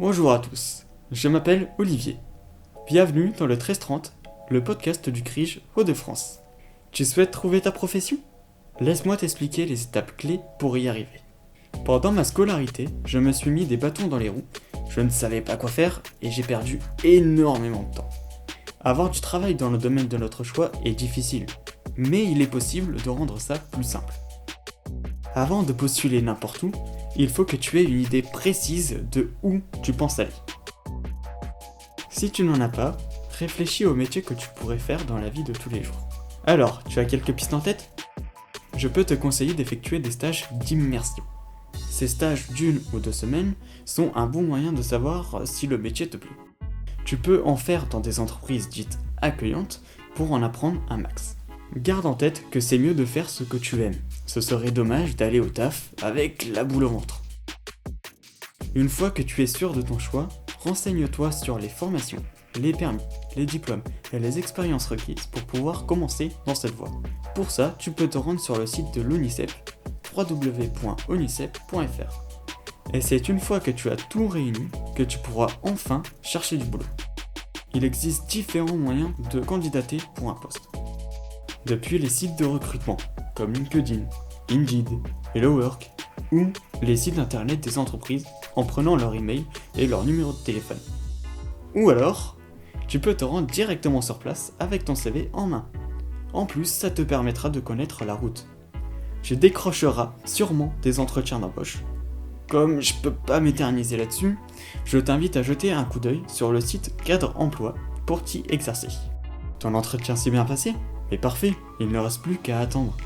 Bonjour à tous, je m'appelle Olivier. Bienvenue dans le 1330, le podcast du CRIJ Hauts-de-France. Tu souhaites trouver ta profession ? Laisse-moi t'expliquer les étapes clés pour y arriver. Pendant ma scolarité, je me suis mis des bâtons dans les roues, je ne savais pas quoi faire et j'ai perdu énormément de temps. Avoir du travail dans le domaine de notre choix est difficile, mais il est possible de rendre ça plus simple. Avant de postuler n'importe où, il faut que tu aies une idée précise de où tu penses aller. Si tu n'en as pas, réfléchis au métier que tu pourrais faire dans la vie de tous les jours. Alors, tu as quelques pistes en tête ? Je peux te conseiller d'effectuer des stages d'immersion. Ces stages d'1 ou 2 semaines sont un bon moyen de savoir si le métier te plaît. Tu peux en faire dans des entreprises dites accueillantes pour en apprendre un max. Garde en tête que c'est mieux de faire ce que tu aimes. Ce serait dommage d'aller au taf avec la boule au ventre. Une fois que tu es sûr de ton choix, renseigne-toi sur les formations, les permis, les diplômes et les expériences requises pour pouvoir commencer dans cette voie. Pour ça, tu peux te rendre sur le site de l'ONICEP, www.onicep.fr. Et c'est une fois que tu as tout réuni que tu pourras enfin chercher du boulot. Il existe différents moyens de candidater pour un poste. Depuis les sites de recrutement, comme LinkedIn, Indeed, Hello Work, ou les sites internet des entreprises en prenant leur email et leur numéro de téléphone. Ou alors, tu peux te rendre directement sur place avec ton CV en main. En plus, ça te permettra de connaître la route. Tu décrocheras sûrement des entretiens d'embauche. Comme je peux pas m'éterniser là-dessus, je t'invite à jeter un coup d'œil sur le site Cadre Emploi pour t'y exercer. Ton entretien s'est bien passé ? Mais parfait, il ne reste plus qu'à attendre.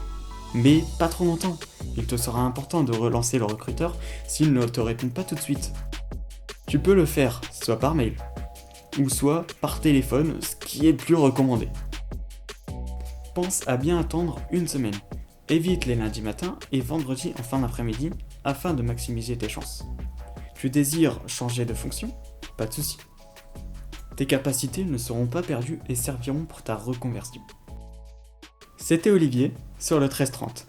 Mais pas trop longtemps, il te sera important de relancer le recruteur s'il ne te répond pas tout de suite. Tu peux le faire soit par mail, ou soit par téléphone, ce qui est plus recommandé. Pense à bien attendre une semaine. Évite les lundis matins et vendredis en fin d'après-midi afin de maximiser tes chances. Tu désires changer de fonction ? Pas de souci. Tes capacités ne seront pas perdues et serviront pour ta reconversion. C'était Olivier sur le 1330.